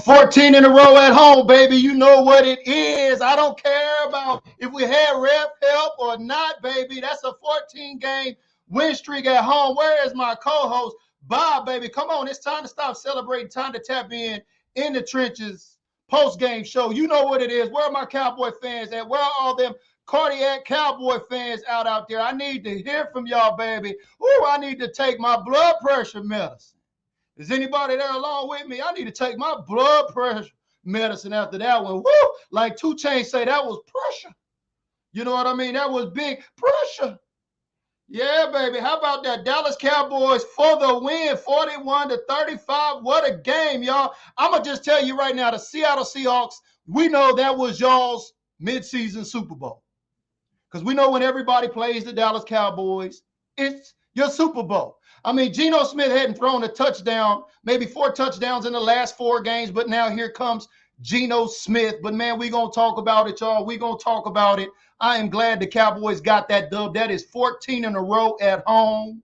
14 in a row at home, baby. You know what it is. I don't care about if we had ref help or not, baby. That's a 14-game win streak at home. Where is my co-host, Bob, baby? Come on. It's time to stop celebrating. Time to tap in the trenches post-game show. You know what it is. Where are my Cowboy fans at? Where are all them cardiac Cowboy fans out there? I need to hear from y'all, baby. Ooh, I need to take my blood pressure medicine. Is anybody there along with me? I need to take my blood pressure medicine after that one. Woo! Like 2 Chainz say, that was pressure. You know what I mean? That was big pressure. Yeah, baby. How about that? Dallas Cowboys for the win, 41-35. What a game, y'all. I'm going to just tell you right now, the Seattle Seahawks, we know that was y'all's midseason Super Bowl. Because we know when everybody plays the Dallas Cowboys, it's your Super Bowl. I mean, Geno Smith hadn't thrown a touchdown, maybe 4 touchdowns in the last 4 games, but now here comes Geno Smith. But, man, we're going to talk about it, y'all. We're going to talk about it. I am glad the Cowboys got that dub. That is 14 in a row at home.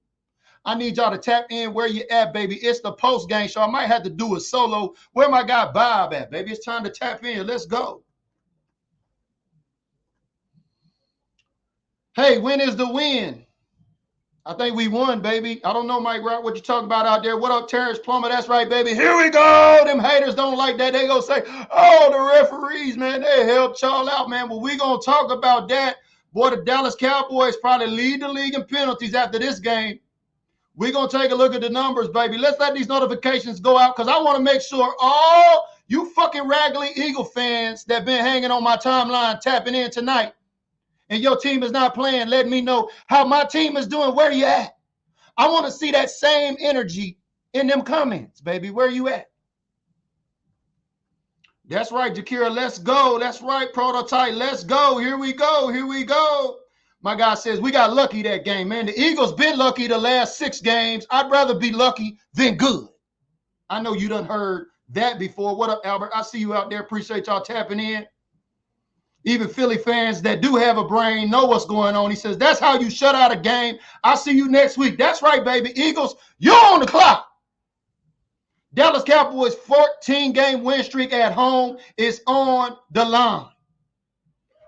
I need y'all to tap in where you at, baby. It's the post-game show. I might have to do a solo. Where my guy Bob at, baby? It's time to tap in. Let's go. Hey, when is the win? I think we won, baby. I don't know, Mike Rock, what you talking about out there. What up, Terrence Plummer? That's right, baby. Here we go. Them haters don't like that. They gonna say, oh, the referees, man, they helped y'all out, man. Well, we gonna talk about that. Boy, the Dallas Cowboys probably lead the league in penalties after this game. We're gonna take a look at the numbers, baby. Let's let these notifications go out because I want to make sure all you fucking Raggly Eagle fans that been hanging on my timeline tapping in tonight, and your team is not playing, let me know how my team is doing. Where you at? I want to see that same energy in them comments, baby. Where you at? That's right, Jakira. Let's go. That's right, Prototype. Let's go. Here we go. Here we go. My guy says we got lucky that game, man. The Eagles been lucky the last 6 games. I'd rather be lucky than good. I know you done heard that before. What up, Albert? I see you out there. Appreciate y'all tapping in. Even Philly fans that do have a brain know what's going on. He says, that's how you shut out a game. I'll see you next week. That's right, baby. Eagles, you're on the clock. Dallas Cowboys 14-game win streak at home is on the line.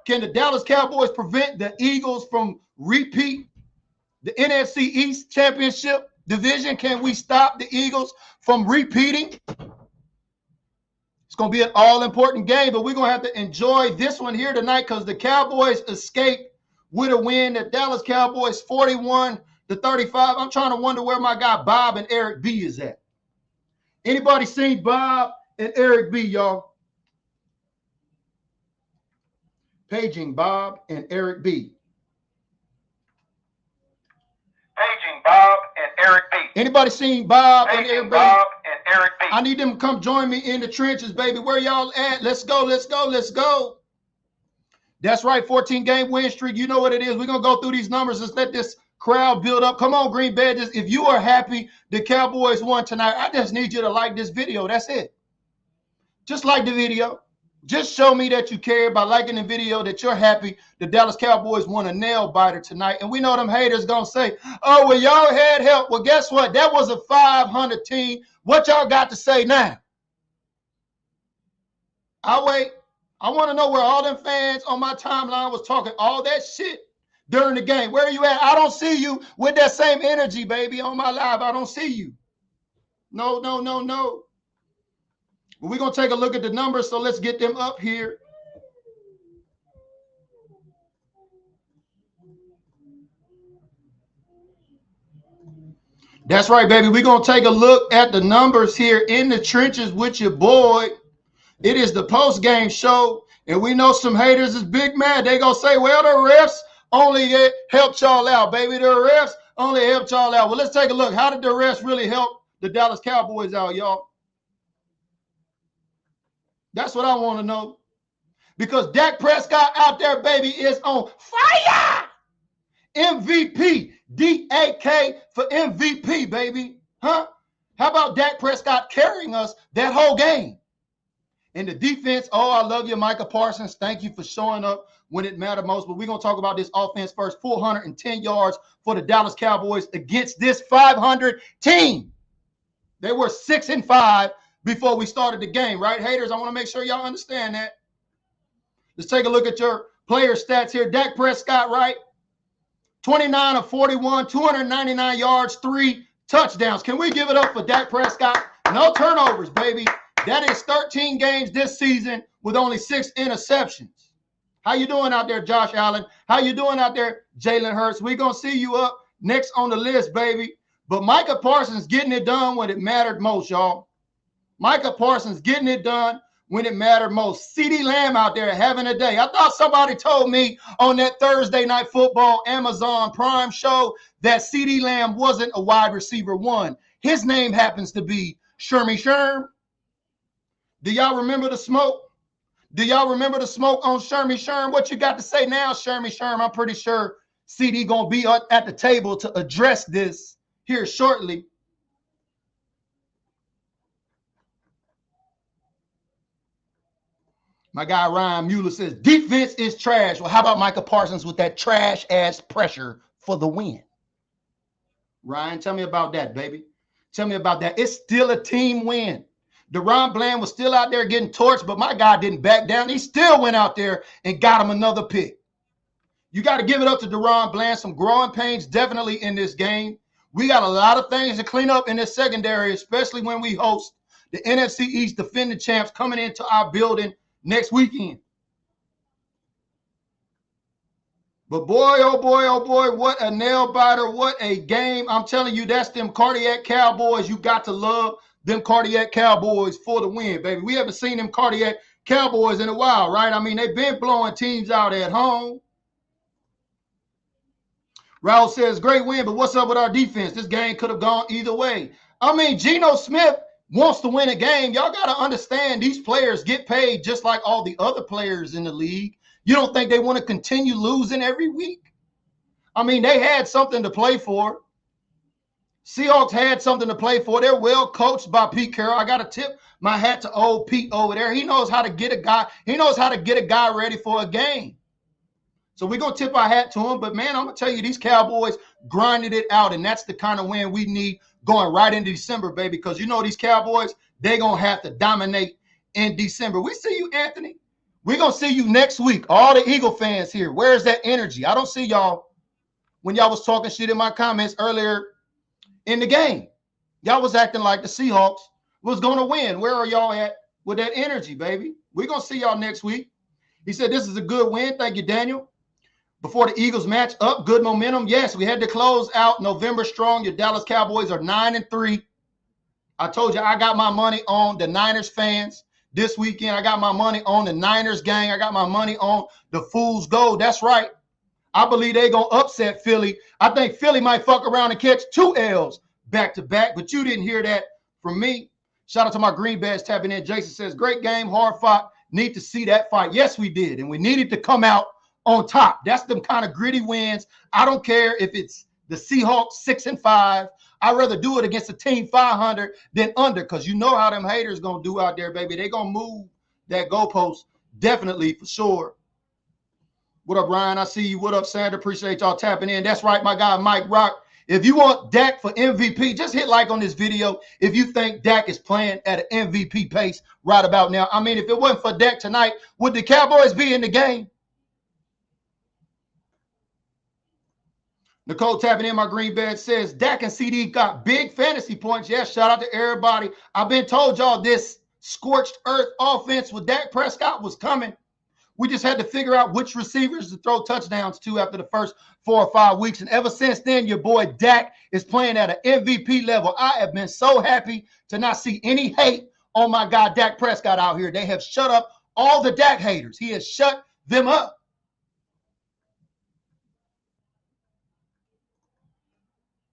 Can the Dallas Cowboys prevent the Eagles from repeat the NFC East Championship division? Can we stop the Eagles from repeating? It's going to be an all-important game, but we're going to have to enjoy this one here tonight because the Cowboys escaped with a win. The Dallas Cowboys 41-35. I'm trying to wonder where my guy Bob and Eric B is at. Anybody seen Bob and Eric B, y'all? Paging Bob and Eric B. Paging Bob and Eric B. Anybody seen Bob and Paging Eric B? Bob and Eric B. I need them to come join me in the trenches, baby. Where y'all at? Let's go, let's go, let's go. That's right, 14-game win streak. You know what it is. We're going to go through these numbers. Let's let this crowd build up. Come on, Green Badges. If you are happy the Cowboys won tonight, I just need you to like this video. That's it. Just like the video. Just show me that you care by liking the video, that you're happy the Dallas Cowboys won a nail biter tonight. And we know them haters going to say, oh, well, y'all had help. Well, guess what? That was a 500 team. What y'all got to say now? I'll wait. I want to know where all them fans on my timeline was talking all that shit during the game. Where are you at? I don't see you with that same energy, baby, on my live. I don't see you. No, no, no, no. We're going to take a look at the numbers, so let's get them up here. That's right, baby. We're going to take a look at the numbers here in the trenches with your boy. It is the post-game show, and we know some haters is big mad. They going to say, well, the refs only helped y'all out, baby. The refs only helped y'all out. Well, let's take a look. How did the refs really help the Dallas Cowboys out, y'all? That's what I want to know. Because Dak Prescott out there, baby, is on fire. MVP. D-A-K for MVP, baby. Huh? How about Dak Prescott carrying us that whole game? And the defense, oh, I love you, Micah Parsons. Thank you for showing up when it mattered most. But we're going to talk about this offense first. 410 yards for the Dallas Cowboys against this 500 team. They were 6-5 before we started the game, right, haters? I want to make sure y'all understand that. Let's take a look at your player stats here. Dak Prescott, right? 29 of 41, 299 yards, 3 touchdowns. Can we give it up for Dak Prescott? No turnovers, baby. That is 13 games this season with only 6 interceptions. How you doing out there, Josh Allen? How you doing out there, Jalen Hurts? We're going to see you up next on the list, baby. But Micah Parsons getting it done when it mattered most, y'all. Micah Parsons getting it done when it mattered most. CeeDee Lamb out there having a day. I thought somebody told me on that Thursday Night Football Amazon Prime show that CeeDee Lamb wasn't a wide receiver 1. His name happens to be Shermy Sherm. Do y'all remember the smoke? Do y'all remember the smoke on Shermy Sherm? What you got to say now, Shermy Sherm? I'm pretty sure CD going to be at the table to address this here shortly. My guy Ryan Mueller says, defense is trash. Well, how about Micah Parsons with that trash-ass pressure for the win? Ryan, tell me about that, baby. Tell me about that. It's still a team win. DeRon Bland was still out there getting torched, but my guy didn't back down. He still went out there and got him another pick. You got to give it up to DeRon Bland. Some growing pains definitely in this game. We got a lot of things to clean up in this secondary, especially when we host the NFC East defending champs coming into our building next weekend. But boy, oh boy, what a nail biter, what a game. I'm telling you, that's them cardiac Cowboys. You got to love them cardiac Cowboys for the win, baby. We haven't seen them cardiac Cowboys in a while, right? I mean, they've been blowing teams out at home. Raul says, great win, but what's up with our defense? This game could have gone either way. I mean, Geno Smith wants to win a game. Y'all got to understand these players get paid just like all the other players in the league. You don't think they want to continue losing every week? I mean, they had something to play for. Seahawks had something to play for. They're well coached by Pete Carroll. I got to tip my hat to old Pete over there. He knows how to get a guy. He knows how to get a guy ready for a game. So we're going to tip our hat to him. But, man, I'm going to tell you, these Cowboys grinded it out, and that's the kind of win we need going right into December, baby, because you know these Cowboys, they're going to have to dominate in December. We see you, Anthony. We're going to see you next week. All the Eagle fans here, where's that energy? I don't see y'all when y'all was talking shit in my comments earlier in the game. Y'all was acting like the Seahawks was going to win. Where are y'all at with that energy, baby? We're going to see y'all next week. He said, this is a good win. Thank you, Daniel. Before the Eagles match up, good momentum. Yes, we had to close out November strong. Your Dallas Cowboys are 9-3. I told you I got my money on the Niners fans this weekend. I got my money on the Niners gang. I got my money on the Fool's Gold. That's right. I believe they're going to upset Philly. I think Philly might fuck around and catch 2 L's back-to-back, but you didn't hear that from me. Shout out to my Green Badge tapping in. Jason says, great game, hard fought. Need to see that fight. Yes, we did, and we needed to come out on top. That's them kind of gritty wins. I don't care if it's the Seahawks 6-5. I'd rather do it against a team 500 than under, because you know how them haters going to do out there, baby. They're going to move that goalpost definitely for sure. What up, Ryan? I see you. What up, Sandra? Appreciate y'all tapping in. That's right, my guy, Mike Rock. If you want Dak for MVP, just hit like on this video if you think Dak is playing at an MVP pace right about now. I mean, if it wasn't for Dak tonight, would the Cowboys be in the game? Nicole tapping in my green bed says, Dak and CD got big fantasy points. Yes, shout out to everybody. I've been told y'all this scorched earth offense with Dak Prescott was coming. We just had to figure out which receivers to throw touchdowns to after the first 4 or 5 weeks. And ever since then, your boy Dak is playing at an MVP level. I have been so happy to not see any hate on my guy Dak Prescott out here. They have shut up all the Dak haters. He has shut them up.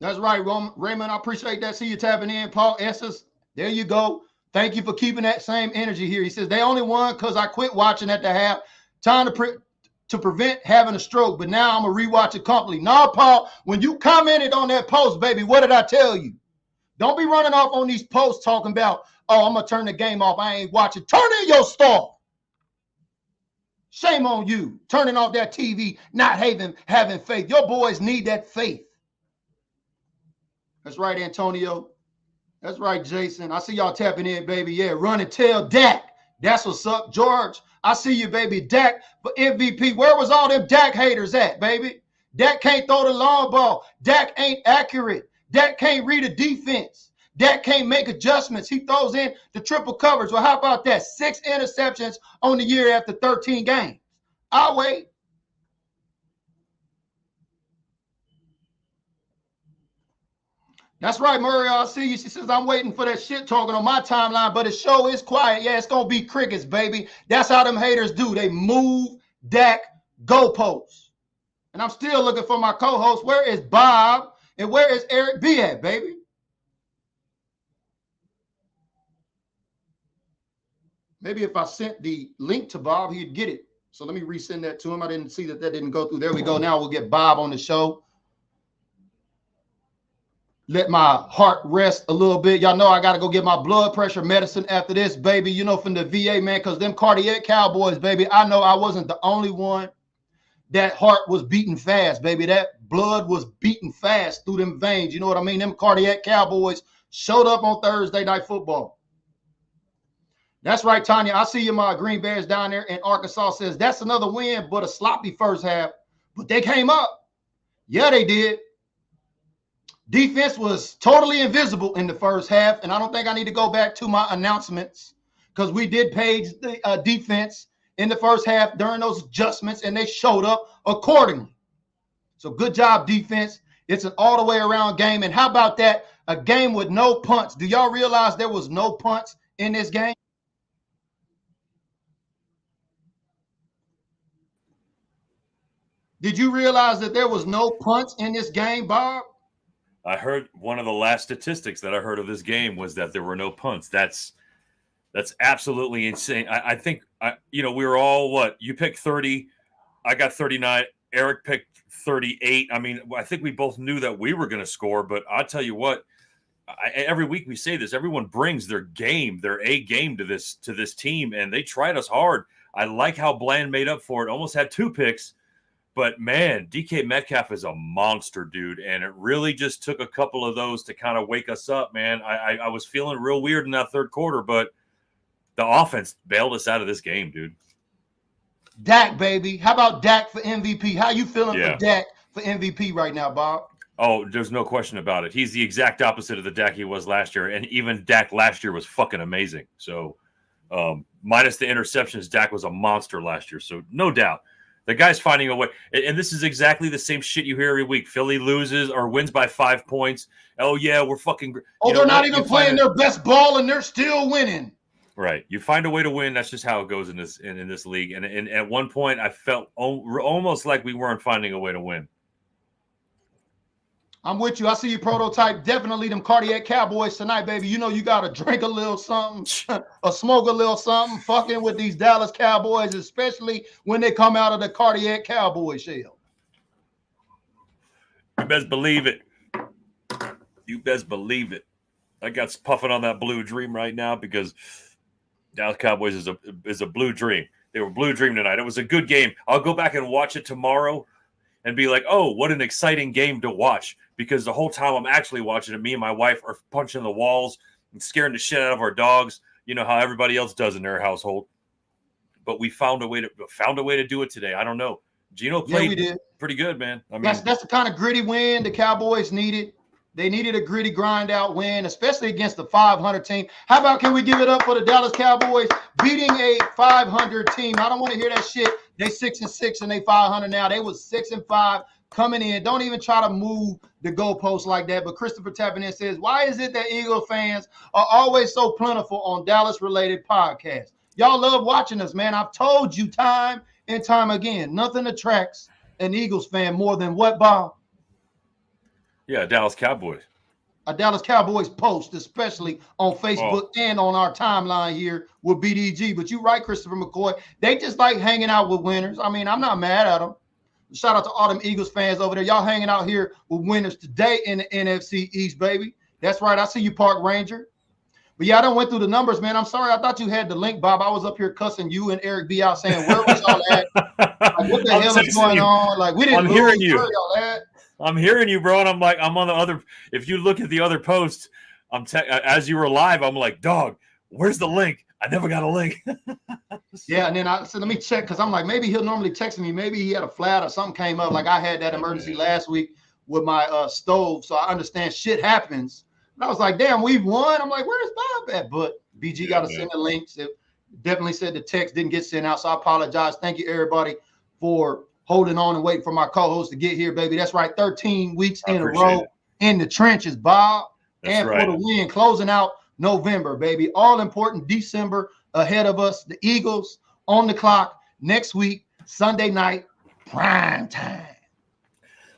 That's right, Raymond. I appreciate that. See you tapping in. Paul Esses, there you go. Thank you for keeping that same energy here. He says, they only won because I quit watching at the half. Time to prevent having a stroke, but now I'm going to rewatch it completely. No, Paul, when you commented on that post, baby, what did I tell you? Don't be running off on these posts talking about, oh, I'm going to turn the game off. I ain't watching. Turn in your star. Shame on you. Turning off that TV, not having faith. Your boys need that faith. That's right, Antonio. That's right, Jason. I see y'all tapping in, baby. Yeah, run and tell Dak. That's what's up, George. I see you, baby. Dak for MVP. Where was all them Dak haters at, baby? Dak can't throw the long ball. Dak ain't accurate. Dak can't read a defense. Dak can't make adjustments. He throws in the triple coverage. Well, how about that? 6 interceptions on the year after 13 games. I'll wait. That's right, Murray. I see you. She says, I'm waiting for that shit talking on my timeline, but the show is quiet. Yeah, it's going to be crickets, baby. That's how them haters do. They move Dak goalposts. And I'm still looking for my co-host. Where is Bob? And where is Eric B at, baby? Maybe if I sent the link to Bob, he'd get it. So let me resend that to him. I didn't see that didn't go through. There we go. Now we'll get Bob on the show. Let my heart rest a little bit. Y'all know I got to go get my blood pressure medicine after this, baby. You know, from the VA, man, because them cardiac Cowboys, baby, I know I wasn't the only one. That heart was beating fast, baby. That blood was beating fast through them veins. You know what I mean? Them cardiac Cowboys showed up on Thursday Night Football. That's right, Tanya. I see you, my Green Bears down there in Arkansas says that's another win, but a sloppy first half. But they came up. Yeah, they did. Defense was totally invisible in the first half, and I don't think I need to go back to my announcements because we did page the defense in the first half during those adjustments, and they showed up accordingly. So good job, defense. It's an all-the-way around game. And how about that? A game with no punts. Do y'all realize there was no punts in this game? Did you realize that there was no punts in this game, Bob? I heard one of the last statistics that I heard of this game was that there were no punts. That's absolutely insane. I think we were all what? You picked 30, I got 39. Eric picked 38. I mean, I think we both knew that we were going to score, but I'll tell you what. Every week we say this. Everyone brings their game, their A game to this team, and they tried us hard. I like how Bland made up for it. Almost had 2 picks. But, man, DK Metcalf is a monster, dude, and it really just took a couple of those to kind of wake us up, man. I was feeling real weird in that third quarter, but the offense bailed us out of this game, dude. Dak, baby. How about Dak for MVP? How you feeling for Dak for MVP right now, Bob? Oh, there's no question about it. He's the exact opposite of the Dak he was last year, and even Dak last year was fucking amazing. So minus the interceptions, Dak was a monster last year, so no doubt. The guy's finding a way, and this is exactly the same shit you hear every week. Philly loses or wins by 5 points. Oh, yeah, we're fucking – Oh, they're not even playing their best ball, and they're still winning. Right. You find a way to win. That's just how it goes in this league. And at one point, I felt almost like we weren't finding a way to win. I'm with you. I see you, Prototype. Definitely them cardiac Cowboys tonight, baby. You know you got to drink a little something or smoke a little something, fucking with these Dallas Cowboys, especially when they come out of the cardiac Cowboy shell. You best believe it. You best believe it. I got puffing on that blue dream right now because Dallas Cowboys is a blue dream. They were blue dream tonight. It was a good game. I'll go back and watch it tomorrow and be like, oh, what an exciting game to watch. Because the whole time I'm actually watching it, me and my wife are punching the walls and scaring the shit out of our dogs. You know how everybody else does in their household. But we found a way to do it today. I don't know. Gino played pretty good, man. I mean, that's the kind of gritty win the Cowboys needed. They needed a gritty, grind-out win, especially against the 500 team. How about can we give it up for the Dallas Cowboys beating a 500 team? I don't want to hear that shit. They 6-6 and they 500 now. They was 6-5 coming in. Don't even try to move the goalposts like that. But Christopher tapping in says, why is it that Eagle fans are always so plentiful on Dallas-related podcasts? Y'all love watching us, man. I've told you time and time again, nothing attracts an Eagles fan more than what, Bob? Yeah, Dallas Cowboys. A Dallas Cowboys post, especially on Facebook and on our timeline here with BDG. But you're right, Christopher McCoy. They just like hanging out with winners. I mean, I'm not mad at them. Shout out to all them Eagles fans over there. Y'all hanging out here with winners today in the NFC East, baby. That's right. I see you, Park Ranger. But yeah, I done went through the numbers, man. I'm sorry. I thought you had the link, Bob. I was up here cussing you and Eric B out saying, where was y'all at? Like, what the hell is going on? Like, we didn't hearing you. Where y'all at? I'm hearing you, bro. And I'm on the other. If you look at the other post, as you were live, I'm like, dog, where's the link? I never got a link. Yeah, and then I said, let me check, because I'm like, maybe he'll normally text me. Maybe he had a flat or something came up. Like I had that emergency last week with my stove, so I understand shit happens. And I was like, damn, we've won. I'm like, where's Bob at? But BG got to send the links. It definitely said the text didn't get sent out, so I apologize. Thank you, everybody, for holding on and waiting for my co-host to get here, baby. That's right, 13 weeks in a row in the trenches, Bob. That's and right. For the win, closing out November, baby. All important December ahead of us. The Eagles on the clock next week, Sunday night, prime time.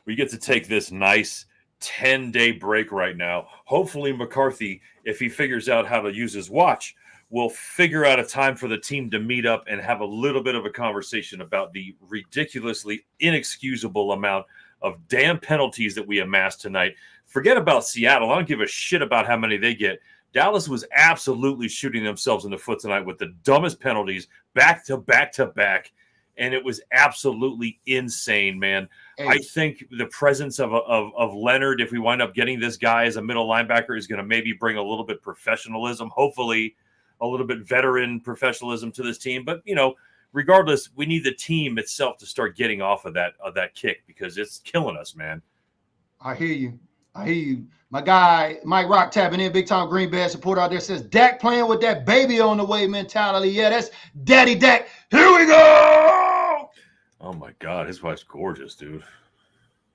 We get to take this nice 10-day break right now. Hopefully McCarthy, if he figures out how to use his watch, will figure out a time for the team to meet up and have a little bit of a conversation about the ridiculously inexcusable amount of damn penalties that we amassed tonight. Forget about Seattle. I don't give a shit about how many they get. Dallas was absolutely shooting themselves in the foot tonight with the dumbest penalties back to back to back. And it was absolutely insane, man. Hey. I think the presence of Leonard, if we wind up getting this guy as a middle linebacker, is going to maybe bring a little bit professionalism, hopefully a little bit veteran professionalism to this team. But, you know, regardless, we need the team itself to start getting off of that kick, because it's killing us, man. I hear you. My guy, Mike Rock, tapping in, big time Green Bay supporter out there, says Dak playing with that baby on the way mentality. Yeah, that's Daddy Dak. Here we go. Oh, my God. His wife's gorgeous, dude.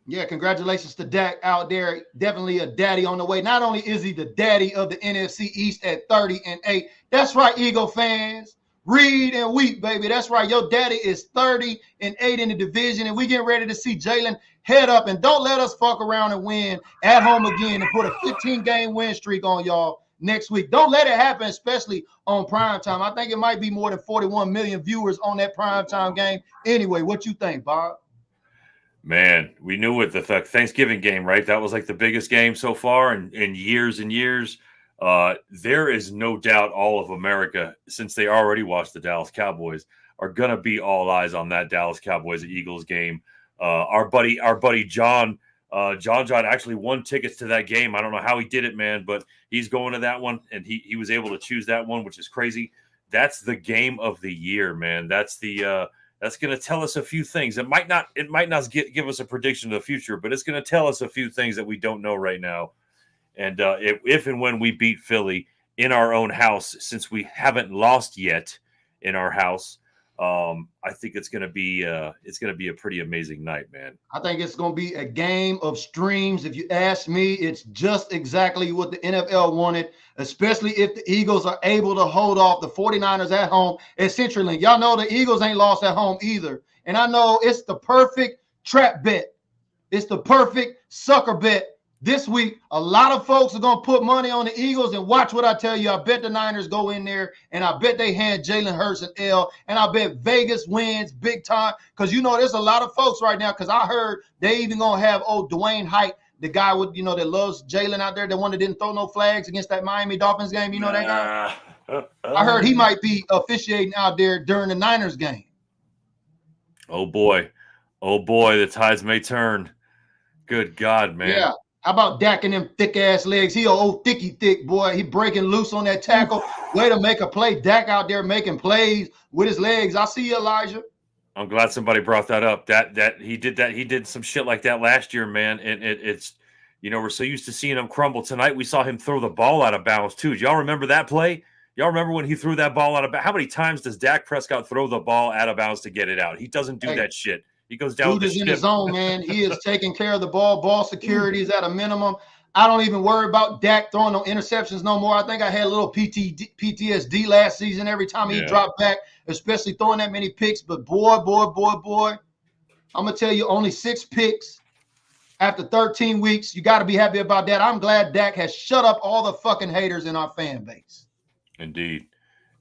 Yeah, congratulations to Dak out there. Definitely a daddy on the way. Not only is he the daddy of the NFC East at 30-8. That's right, Eagle fans. Read and weep, baby. That's right. Your daddy is 30-8 in the division, and we getting ready to see Jalen head up. And don't let us fuck around and win at home again and put a 15-game win streak on y'all next week. Don't let it happen, especially on primetime. I think it might be more than 41 million viewers on that primetime game. Anyway, what you think, Bob? Man, we knew it. The Thanksgiving game, right? That was like the biggest game so far in years and years. There is no doubt all of America, since they already watched the Dallas Cowboys, are going to be all eyes on that Dallas Cowboys-Eagles game. Our buddy John actually won tickets to that game. I don't know how he did it, man, but he's going to that one, and he was able to choose that one, which is crazy. That's the game of the year, man. That's going to tell us a few things. It might not give us a prediction of the future, but it's going to tell us a few things that we don't know right now. And if and when we beat Philly in our own house, since we haven't lost yet in our house, I think it's going to be a pretty amazing night, man. I think it's going to be a game of streams. If you ask me, it's just exactly what the NFL wanted, especially if the Eagles are able to hold off the 49ers at home at CenturyLink. Y'all know the Eagles ain't lost at home either. And I know it's the perfect trap bet. It's the perfect sucker bet. This week, a lot of folks are going to put money on the Eagles, and watch what I tell you. I bet the Niners go in there, and I bet they hand Jalen Hurts an L, and I bet Vegas wins big time, because, you know, there's a lot of folks right now, because I heard they even going to have old Dwayne Height, the guy with, you know, that loves Jalen out there, the one that didn't throw no flags against that Miami Dolphins game. You know that guy? I heard he might be officiating out there during the Niners game. Oh, boy. The tides may turn. Good God, man. Yeah. How about Dak and them thick-ass legs? He an old thick boy. He breaking loose on that tackle. Way to make a play. Dak out there making plays with his legs. I see you, Elijah. I'm glad somebody brought that up. That he did some shit like that last year, man. And it's, you know, we're so used to seeing him crumble. Tonight we saw him throw the ball out of bounds too. Do y'all remember that play? Y'all remember when he threw that ball out of bounds? How many times does Dak Prescott throw the ball out of bounds to get it out? He doesn't do that shit. He goes down. Dude is in his zone, man. He is taking care of the ball. Ball security is at a minimum. I don't even worry about Dak throwing no interceptions no more. I think I had a little PTSD last season every time he dropped back, especially throwing that many picks. But boy, I'm going to tell you, only 6 picks after 13 weeks. You got to be happy about that. I'm glad Dak has shut up all the fucking haters in our fan base. Indeed.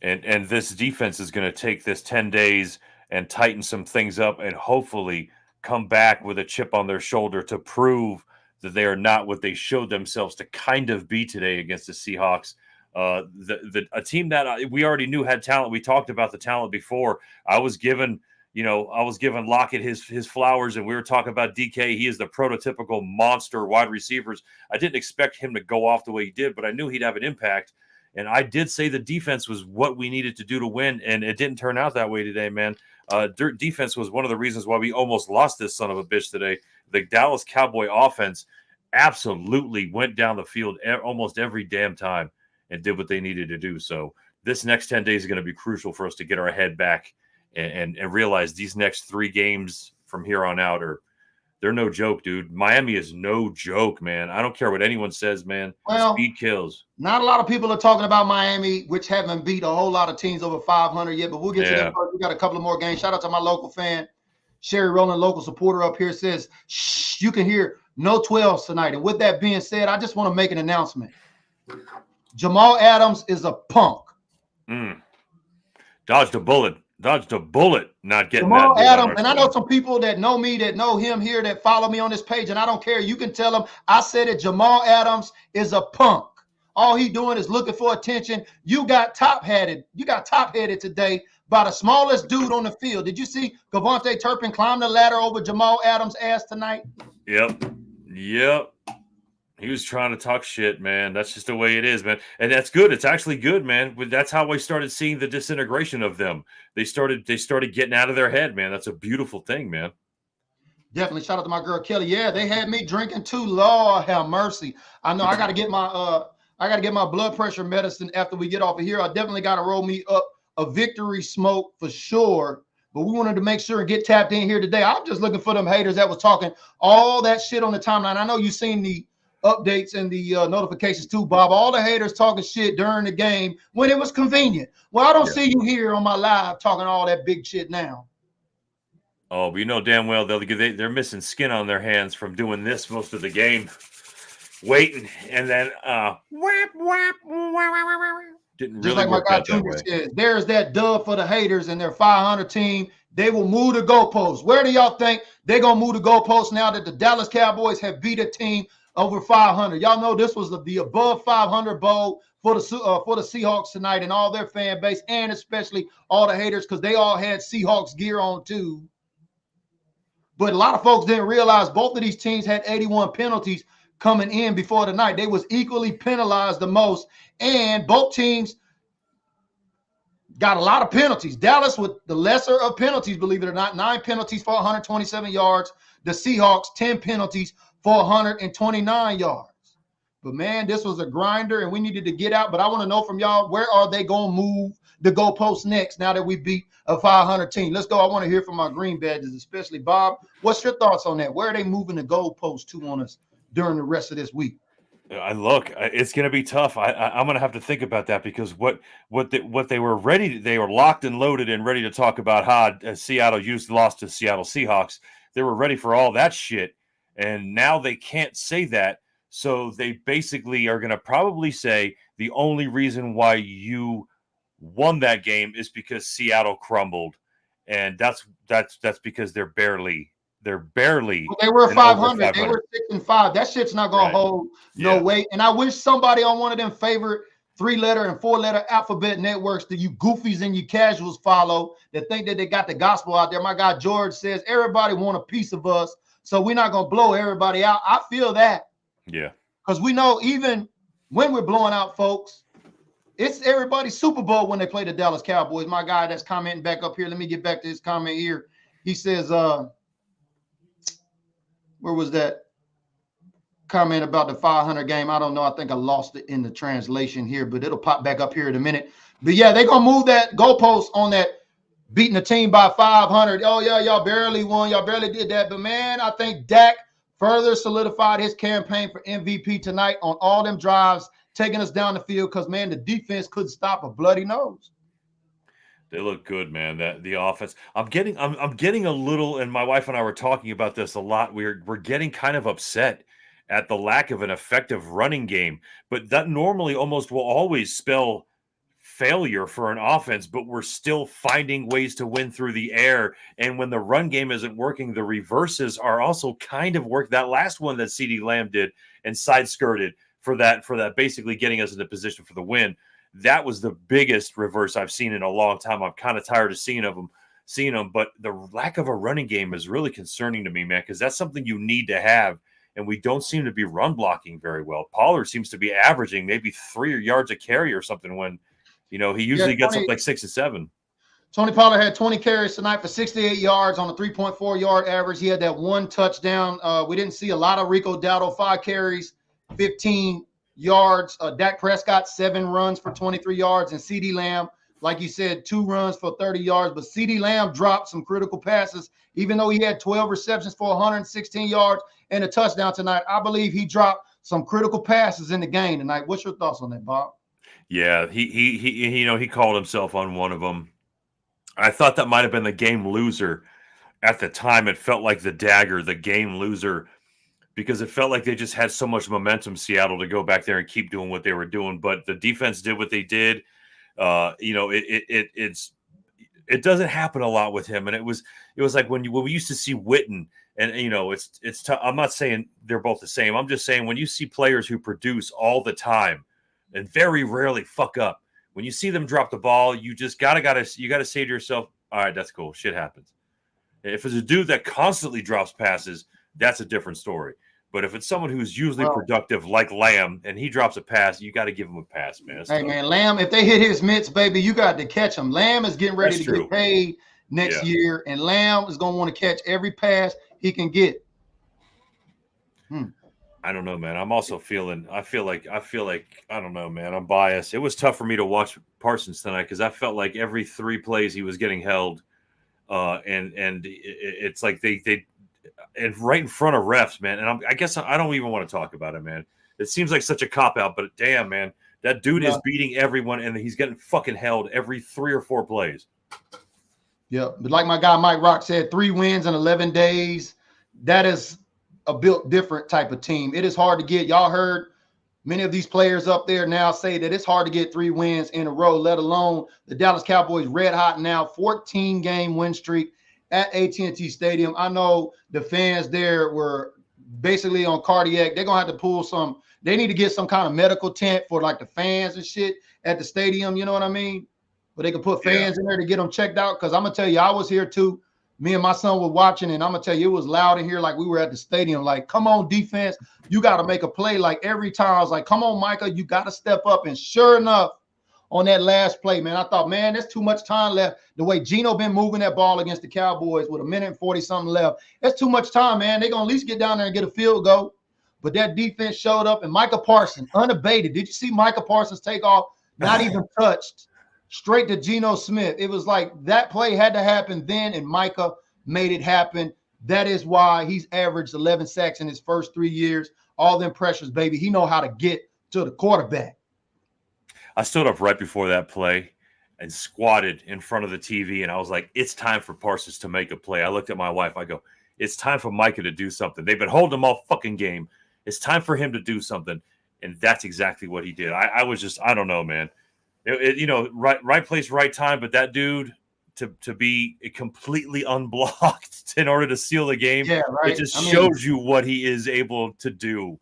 And this defense is going to take this 10 days and tighten some things up and hopefully come back with a chip on their shoulder to prove that they are not what they showed themselves to kind of be today against the Seahawks. A team that we already knew had talent. We talked about the talent before. I was given, I was giving Lockett his flowers, and we were talking about DK. He is the prototypical monster wide receivers. I didn't expect him to go off the way he did, but I knew he'd have an impact. And I did say the defense was what we needed to do to win, and it didn't turn out that way today, man. Defense was one of the reasons why we almost lost this son of a bitch today. The Dallas Cowboy offense absolutely went down the field almost every damn time and did what they needed to do. So this next 10 days is going to be crucial for us to get our head back and realize these next 3 games from here on out they're no joke, dude. Miami is no joke, man. I don't care what anyone says, man. Well, speed kills. Not a lot of people are talking about Miami, which haven't beat a whole lot of teams over 500 yet, but we'll get to that first. We got a couple of more games. Shout out to my local fan, Sherry Rowland, local supporter up here, says, shh, you can hear no 12s tonight. And with that being said, I just want to make an announcement. Jamal Adams is a punk. Dodged a bullet. Not getting Jamal that. Adams, and I know some people that know me, that know him here, that follow me on this page, and I don't care. You can tell them I said it. Jamal Adams is a punk. All he doing is looking for attention. You got top-headed today by the smallest dude on the field. Did you see Cavante Turpin climb the ladder over Jamal Adams' ass tonight? Yep. He was trying to talk shit, man. That's just the way it is, man. And that's good. It's actually good, man. That's how we started seeing the disintegration of them. They started getting out of their head, man. That's a beautiful thing, man. Definitely. Shout out to my girl Kelly. Yeah, they had me drinking too. Lord have mercy. I know I got to get my blood pressure medicine after we get off of here. I definitely got to roll me up a victory smoke for sure. But we wanted to make sure and get tapped in here today. I'm just looking for them haters that was talking all that shit on the timeline. I know you seen the updates and the notifications too, Bob. All the haters talking shit during the game when it was convenient. Well, I don't see you here on my live talking all that big shit now. Oh, but you know damn well they're missing skin on their hands from doing this most of the game, waiting, and then didn't really just like my guy Junior says, there's that dub for the haters and their 500 team. They will move the goalposts. Where do y'all think they're gonna move the goalposts now that the Dallas Cowboys have beat a team over 500? Y'all know this was the above 500 bowl for the Seahawks tonight and all their fan base, and especially all the haters, because they all had Seahawks gear on too. But a lot of folks didn't realize both of these teams had 81 penalties coming in before the night. They was equally penalized the most, and both teams got a lot of penalties. Dallas with the lesser of penalties, believe it or not, 9 penalties for 127 yards. The Seahawks, 10 penalties for 129 yards. But, man, this was a grinder, and we needed to get out. But I want to know from y'all, where are they going to move the goalposts next now that we beat a 500 team? Let's go. I want to hear from our green badges, especially Bob. What's your thoughts on that? Where are they moving the goalposts to on us during the rest of this week? Look, it's going to be tough. I'm going to have to think about that, because what they were ready, they were locked and loaded and ready to talk about how Seattle lost to Seattle Seahawks. They were ready for all that shit, and now they can't say that. So they basically are going to probably say the only reason why you won that game is because Seattle crumbled, and that's because they're barely. Well, they were 500. They were 6-5. That shit's not gonna hold no weight. And I wish somebody on one of them favorite 3-letter and 4-letter alphabet networks that you goofies and you casuals follow that think that they got the gospel out there. My guy George says everybody want a piece of us, so we're not gonna blow everybody out. I feel that. Yeah. Because we know even when we're blowing out folks, it's everybody's Super Bowl when they play the Dallas Cowboys. My guy that's commenting back up here. Let me get back to his comment here. He says, where was that comment about the 500 game? I don't know. I think I lost it in the translation here, but it'll pop back up here in a minute. But yeah, they're going to move that goalpost on that beating the team by 500. Oh, yeah, y'all barely won. Y'all barely did that. But, man, I think Dak further solidified his campaign for MVP tonight on all them drives, taking us down the field because, man, the defense couldn't stop a bloody nose. They look good, man. That the offense. I'm getting a little, and my wife and I were talking about this a lot. We're getting kind of upset at the lack of an effective running game, but that normally almost will always spell failure for an offense, but we're still finding ways to win through the air. And when the run game isn't working, the reverses are also kind of work. That last one that CeeDee Lamb did and side skirted for that basically getting us into position for the win. That was the biggest reverse I've seen in a long time. I'm kind of tired of seeing of them. seeing him. But the lack of a running game is really concerning to me, man, because that's something you need to have. And we don't seem to be run blocking very well. Pollard seems to be averaging maybe 3 yards a carry or something when, he usually gets up like 6 or 7. Tony Pollard had 20 carries tonight for 68 yards on a 3.4 yard average. He had that 1 touchdown. We didn't see a lot of Rico Dowdle, 5 carries, 15 yards. Dak Prescott, 7 runs for 23 yards. And CeeDee Lamb, like you said, 2 runs for 30 yards. But CeeDee Lamb dropped some critical passes, even though he had 12 receptions for 116 yards and a touchdown tonight. I believe he dropped some critical passes in the game tonight. What's your thoughts on that, Bob? Yeah, he called himself on one of them. I thought that might have been the game loser. At the time, it felt like the dagger, the game loser, because it felt like they just had so much momentum, Seattle, to go back there and keep doing what they were doing. But the defense did what they did. It doesn't happen a lot with him, and it was like when we used to see Witten, and it's tough. I'm not saying they're both the same. I'm just saying when you see players who produce all the time and very rarely fuck up, when you see them drop the ball, you just gotta say to yourself, all right, that's cool. Shit happens. If it's a dude that constantly drops passes, that's a different story. But if it's someone who's usually productive like Lamb and he drops a pass, you got to give him a pass, man. Hey, man, Lamb, if they hit his mitts, baby, you got to catch him. Lamb is getting ready to get paid next year, and Lamb is going to want to catch every pass he can get. I don't know, man. I'm also I feel like, I don't know, man. I'm biased. It was tough for me to watch Parsons tonight because I felt like every 3 plays he was getting held. And it's like they and right in front of refs, man. And I guess I don't even want to talk about it, man. It seems like such a cop-out, but damn, man, that dude is beating everyone, and he's getting fucking held every 3 or 4 plays. Yeah, but like my guy Mike Rock said, 3 wins in 11 days. That is a built different type of team. It is hard to get. Y'all heard many of these players up there now say that it's hard to get 3 wins in a row, let alone the Dallas Cowboys red hot now, 14-game win streak at AT&T Stadium. I know the fans there were basically on cardiac. They're going to have to pull some – they need to get some kind of medical tent for, like, the fans and shit at the stadium, you know what I mean? But they can put fans in there to get them checked out because I'm going to tell you, I was here too. Me and my son were watching, and I'm going to tell you, it was loud in here like we were at the stadium. Like, come on, defense. You got to make a play. Like, every time I was like, come on, Micah, you got to step up. And sure enough, on that last play, man, I thought, man, there's too much time left. The way Geno been moving that ball against the Cowboys with 1:40-something left, that's too much time, man. They're going to at least get down there and get a field goal. But that defense showed up, and Micah Parsons, unabated. Did you see Micah Parsons take off? Not even touched. Straight to Geno Smith. It was like that play had to happen then, and Micah made it happen. That is why he's averaged 11 sacks in his first 3 years. All them pressures, baby. He know how to get to the quarterback. I stood up right before that play and squatted in front of the TV, and I was like, it's time for Parsons to make a play. I looked at my wife. I go, it's time for Micah to do something. They've been holding him all fucking game. It's time for him to do something, and that's exactly what he did. I was just, I don't know, man. Right place, right time, but that dude to be completely unblocked in order to seal the game, it just shows you what he is able to do.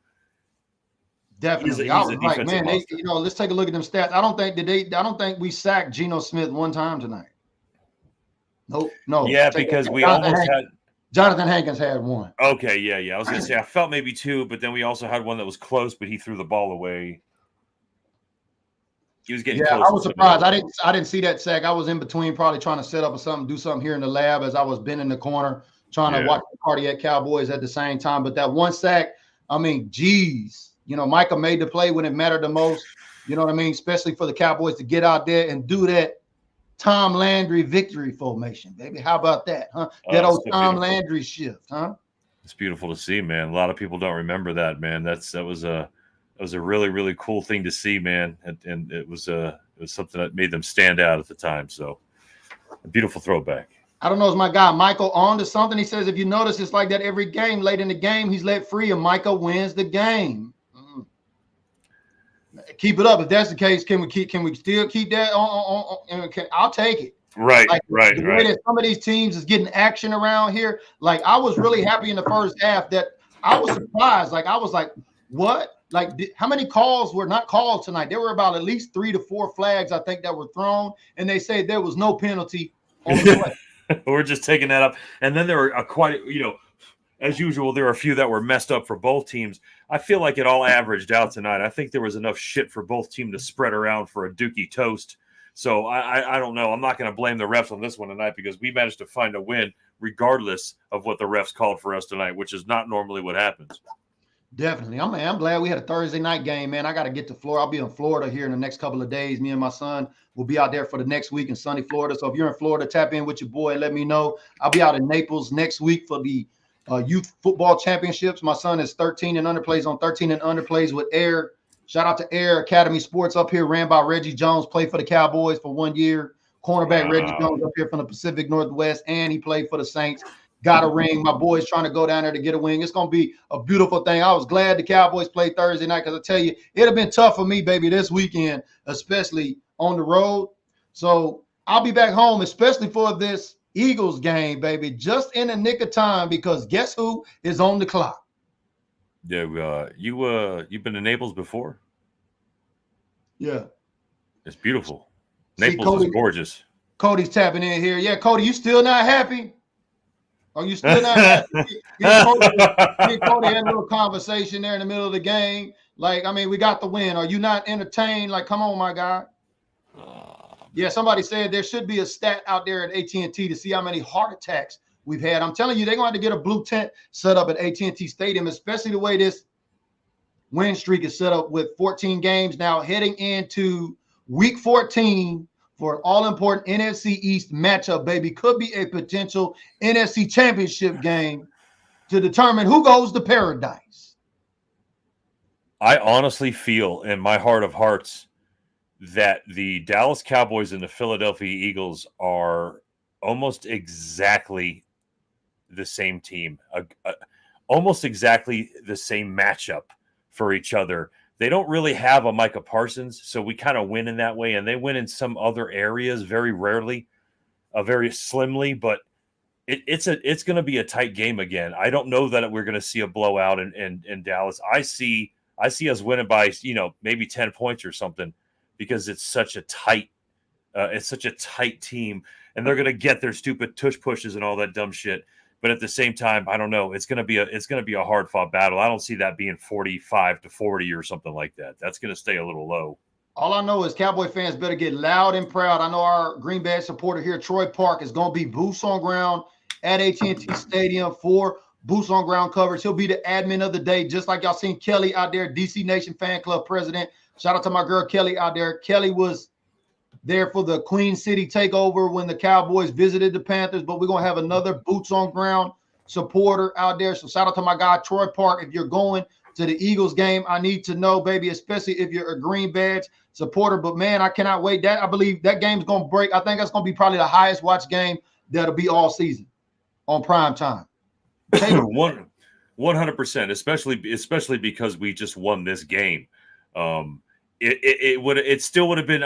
Definitely. I was like, man, let's take a look at them stats. I don't think we sacked Geno Smith one time tonight. Nope. No. Yeah, because we almost had Jonathan Hankins had one. Okay, yeah. I was gonna say I felt maybe 2, but then we also had one that was close, but he threw the ball away. He was getting close. I was surprised. I didn't see that sack. I was in between, probably trying to set up or something, do something here in the lab as I was bending the corner, trying to watch the cardiac Cowboys at the same time. But that one sack, I mean, geez. Micah made the play when it mattered the most. You know what I mean? Especially for the Cowboys to get out there and do that Tom Landry victory formation, baby. How about that, huh? That old Tom Landry shift, huh? It's beautiful to see, man. A lot of people don't remember that, man. That was a really, really cool thing to see, man. And it was something that made them stand out at the time. So a beautiful throwback. I don't know, is my guy Michael on to something? He says, if you notice, it's like that every game. Late in the game, he's let free, and Micah wins the game. Keep it up. If that's the case, can we still keep that on? I'll take it. Right. The way that some of these teams is getting action around here. Like, I was really happy in the first half that I was surprised. Like, I was like, what? Like, how many calls were not called tonight? There were about at least 3 to 4 flags, I think, that were thrown, and they said there was no penalty on the play. We're just taking that up. And then there were quite, as usual, there are a few that were messed up for both teams. I feel like it all averaged out tonight. I think there was enough shit for both teams to spread around for a dookie toast. So I don't know. I'm not going to blame the refs on this one tonight because we managed to find a win regardless of what the refs called for us tonight, which is not normally what happens. Definitely. I'm glad we had a Thursday night game, man. I got to get to Florida. I'll be in Florida here in the next couple of days. Me and my son will be out there for the next week in sunny Florida. So if you're in Florida, tap in with your boy and let me know. I'll be out in Naples next week for the youth football championships. My son is 13 and under, plays on 13 and under, plays with Air. Shout out to Air Academy Sports up here, ran by Reggie Jones, played for the Cowboys for 1 year. Cornerback Reggie Jones up here from the Pacific Northwest, and he played for the Saints. Got a ring. My boy's trying to go down there to get a wing. It's going to be a beautiful thing. I was glad the Cowboys played Thursday night because I tell you, it'd have been tough for me, baby, this weekend, especially on the road. So I'll be back home, especially for this Eagles game, baby, just in the nick of time because guess who is on the clock? Yeah, you've been to Naples before? Yeah. It's beautiful. See, Naples is gorgeous. Cody's tapping in here. Yeah, Cody, you still not happy? Are you still not happy? Me and Cody had a little conversation there in the middle of the game. Like, I mean, we got the win. Are you not entertained? Like, come on, my guy. Yeah, somebody said there should be a stat out there at AT&T to see how many heart attacks we've had. I'm telling you, they're going to have to get a blue tent set up at AT&T Stadium, especially the way this win streak is set up with 14 games now heading into week 14 for an all-important NFC East matchup, baby. Could be a potential NFC championship game to determine who goes to paradise. I honestly feel in my heart of hearts that the Dallas Cowboys and the Philadelphia Eagles are almost exactly the same team, almost exactly the same matchup for each other. They don't really have a Micah Parsons, so we kind of win in that way, and they win in some other areas very rarely, very slimly, but it's going to be a tight game again. I don't know that we're going to see a blowout in Dallas. I see us winning by maybe 10 points or something because it's such a tight team, and they're going to get their stupid tush pushes and all that dumb shit. But at the same time, I don't know. It's going to be a hard fought battle. I don't see that being 45-40 or something like that. That's going to stay a little low. All I know is Cowboy fans better get loud and proud. I know our Green Bay supporter here, Troy Park, is going to be boots on ground at AT&T Stadium for boots on ground coverage. He'll be the admin of the day, just like y'all seen Kelly out there, DC Nation Fan Club president. Shout out to my girl Kelly out there. Kelly was there for the Queen City takeover when the Cowboys visited the Panthers, but we're going to have another boots on ground supporter out there. So shout out to my guy, Troy Park. If you're going to the Eagles game, I need to know, baby, especially if you're a Green Badge supporter. But, man, I cannot wait. I believe that game's going to break. I think that's going to be probably the highest watched game that'll be all season on prime time. 100%, especially because we just won this game. It still would have been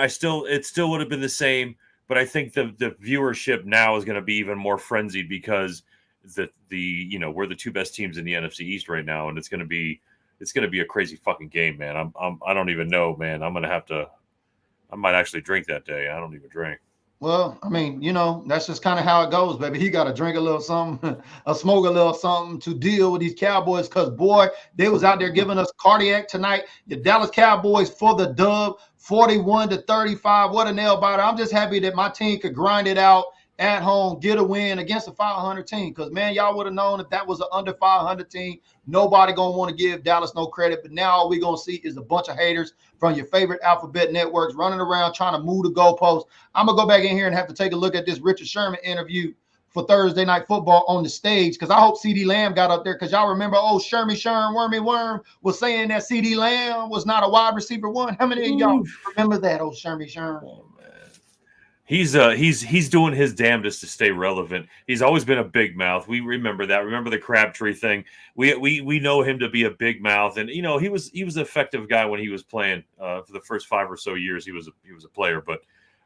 the same, but I think the viewership now is going to be even more frenzied because we're the two best teams in the NFC East right now, and it's going to be a crazy fucking game, man. I don't even know, man. I might actually drink that day. I don't even drink. Well, I mean, that's just kind of how it goes, baby. He got to drink a little something, smoke a little something to deal with these Cowboys because, boy, they was out there giving us cardiac tonight. The Dallas Cowboys for the dub, 41-35. What a nail biter. I'm just happy that my team could grind it out at home, get a win against a 500 team because, man, y'all would have known if that was an under 500 team. Nobody going to want to give Dallas no credit. But now all we're going to see is a bunch of haters from your favorite alphabet networks running around trying to move the goalposts. I'm going to go back in here and have to take a look at this Richard Sherman interview for Thursday Night Football on the stage because I hope CeeDee Lamb got up there because y'all remember, Wormy Worm was saying that CeeDee Lamb was not a wide receiver one. How many of y'all remember that, Shermy Sherm? Oh, man. He's doing his damnedest to stay relevant. He's always been a big mouth. We remember that. Remember the Crabtree thing. We know him to be a big mouth, and he was an effective guy when he was playing for the first 5 or so years. He was a player, but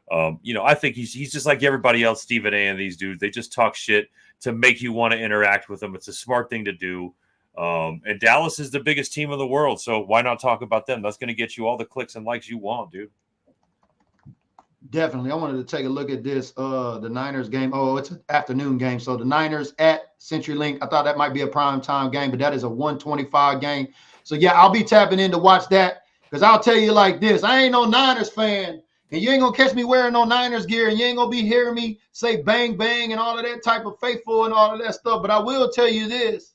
I think he's just like everybody else. Stephen A. and these dudes, they just talk shit to make you want to interact with them. It's a smart thing to do. And Dallas is the biggest team in the world, so why not talk about them? That's going to get you all the clicks and likes you want, dude. Definitely. I wanted to take a look at this. The Niners game. Oh, it's an afternoon game. So the Niners at CenturyLink. I thought that might be a prime time game, but that is a 125 game. So yeah, I'll be tapping in to watch that because I'll tell you like this. I ain't no Niners fan, and you ain't gonna catch me wearing no Niners gear, and you ain't gonna be hearing me say bang bang and all of that type of faithful and all of that stuff. But I will tell you this.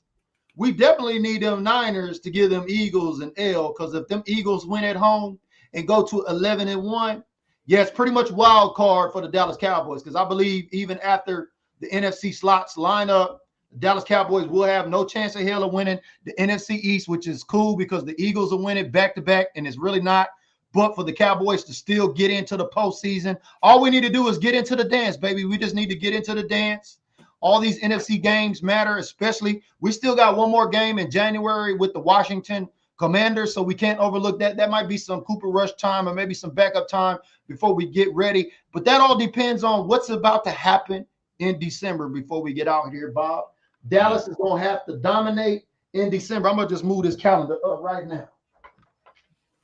We definitely need them Niners to give them Eagles an L, because if them Eagles win at home and go to 11-1, yeah, it's pretty much wild card for the Dallas Cowboys, because I believe even after the NFC slots line up, the Dallas Cowboys will have no chance in hell of winning the NFC East, which is cool because the Eagles will win it back to back, and it's really not. But for the Cowboys to still get into the postseason, all we need to do is get into the dance, baby. We just need to get into the dance. All these NFC games matter, especially we still got one more game in January with the Washington Commanders, so we can't overlook that. That might be some Cooper Rush time or maybe some backup time before we get ready. But that all depends on what's about to happen in December before we get out here, Bob. Dallas is going to have to dominate in December. I'm going to just move this calendar up right now.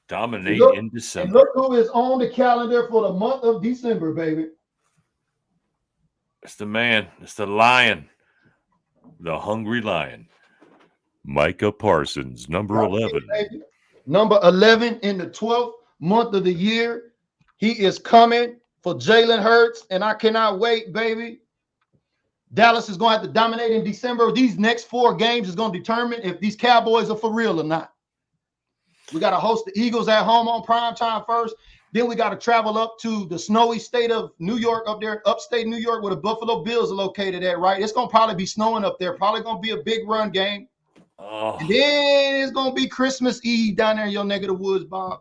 Dominate in December. And look who is on the calendar for the month of December, baby. It's the man. It's the lion. The hungry lion. Micah Parsons, number 11. Number 11 in the 12th month of the year. He is coming for Jalen Hurts, and I cannot wait, baby. Dallas is going to have to dominate in December. These next 4 games is going to determine if these Cowboys are for real or not. We got to host the Eagles at home on prime time first. Then we got to travel up to the snowy state of New York, up there, upstate New York, where the Buffalo Bills are located at, right? It's going to probably be snowing up there. Probably going to be a big run game. Oh. And then it's going to be Christmas Eve down there in your neck of the woods, Bob.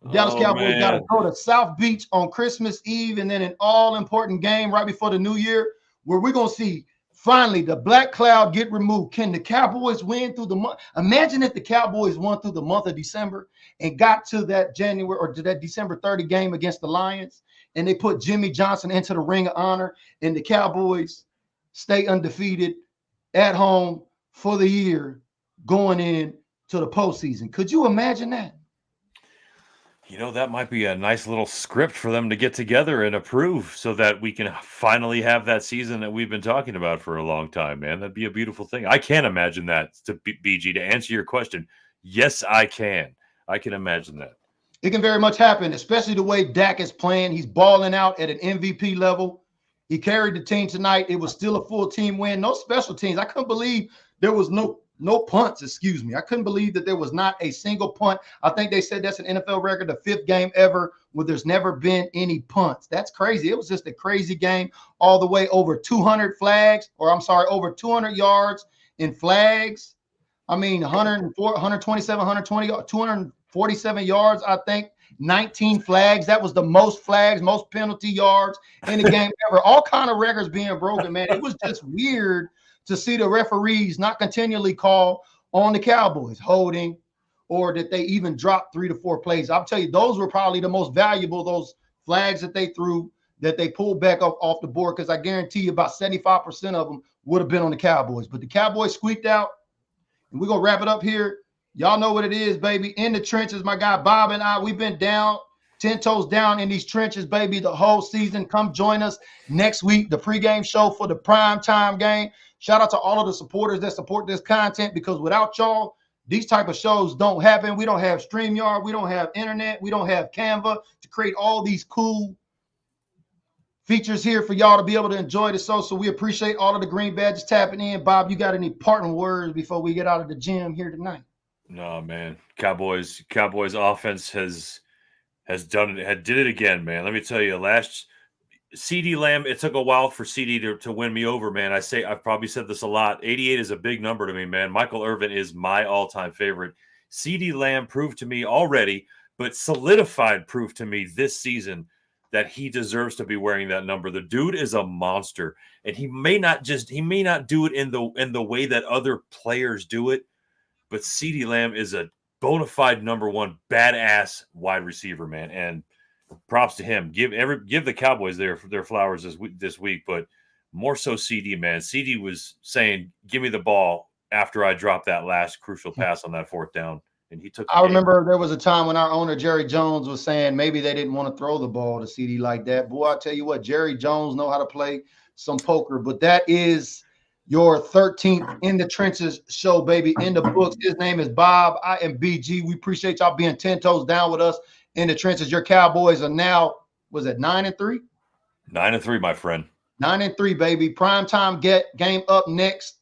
The Dallas Cowboys got to go to South Beach on Christmas Eve, and then an all-important game right before the new year where we're going to see finally the black cloud get removed. Can the Cowboys win through the month? Imagine if the Cowboys won through the month of December and got to that January or to that December 30 game against the Lions, and they put Jimmy Johnson into the Ring of Honor, and the Cowboys stay undefeated at home for the year going in to the postseason. Could you imagine that? You know, that might be a nice little script for them to get together and approve so that we can finally have that season that we've been talking about for a long time, man. That'd be a beautiful thing. I can imagine that, to BG, to answer your question. Yes, I can. I can imagine that. It can very much happen, especially the way Dak is playing. He's balling out at an MVP level. He carried the team tonight. It was still a full team win. No special teams. I couldn't believe there was no punts, excuse me. I couldn't believe that there was not a single punt. I think they said that's an NFL record, the 5th game ever where there's never been any punts. That's crazy. It was just a crazy game all the way, over 200 flags, or I'm sorry, over 200 yards in flags. I mean, 104, 127, 120, 247 yards, I think, 19 flags. That was the most flags, most penalty yards in the game ever. All kind of records being broken, man. It was just weird to see the referees not continually call on the Cowboys holding, or that they even dropped 3 to 4 plays. I'll tell you, those were probably the most valuable, those flags that they threw, that they pulled back off the board, because I guarantee you about 75% of them would have been on the Cowboys. But the Cowboys squeaked out, and we're going to wrap it up here. Y'all know what it is, baby. In the trenches, my guy Bob and I, we've been down, 10 toes down in these trenches, baby, the whole season. Come join us next week, the pregame show for the primetime game. Shout out to all of the supporters that support this content, because without y'all, these type of shows don't happen. We don't have StreamYard. We don't have internet. We don't have Canva to create all these cool features here for y'all to be able to enjoy the show. So we appreciate all of the green badges tapping in. Bob, you got any parting words before we get out of the gym here tonight? No, man. Cowboys offense has done it, did it again, man. Let me tell you, CeeDee Lamb, it took a while for CeeDee to win me over, man. I've probably said this a lot. 88 is a big number to me, man. Michael Irvin is my all-time favorite. CeeDee Lamb proved to me already, but solidified proof to me this season that he deserves to be wearing that number. The dude is a monster, and he may not do it in the way that other players do it, but CeeDee Lamb is a bona fide number 1 badass wide receiver, man. And props to him. Give the Cowboys their flowers this week, but more so CeeDee, man. CeeDee was saying, "Give me the ball," after I dropped that last crucial pass on that 4th down. and he took the I game. remember there was a time when our owner, Jerry Jones, was saying maybe they didn't want to throw the ball to CD like that. Boy, I tell you what, Jerry Jones know how to play some poker. But that is your 13th In the Trenches show, baby, in the books. His name is Bob. I am BG. We appreciate y'all being 10 toes down with us in the trenches. Your Cowboys are now, was it 9-3? 9-3, my friend. 9-3, baby. Primetime game up next.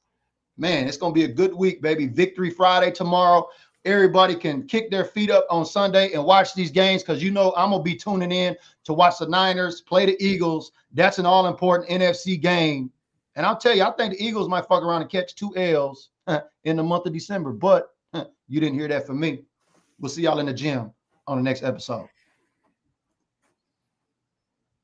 Man, it's going to be a good week, baby. Victory Friday tomorrow. Everybody can kick their feet up on Sunday and watch these games because you know I'm going to be tuning in to watch the Niners play the Eagles. That's an all-important NFC game. And I'll tell you, I think the Eagles might fuck around and catch 2 L's in the month of December. But you didn't hear that from me. We'll see y'all in the gym on the next episode.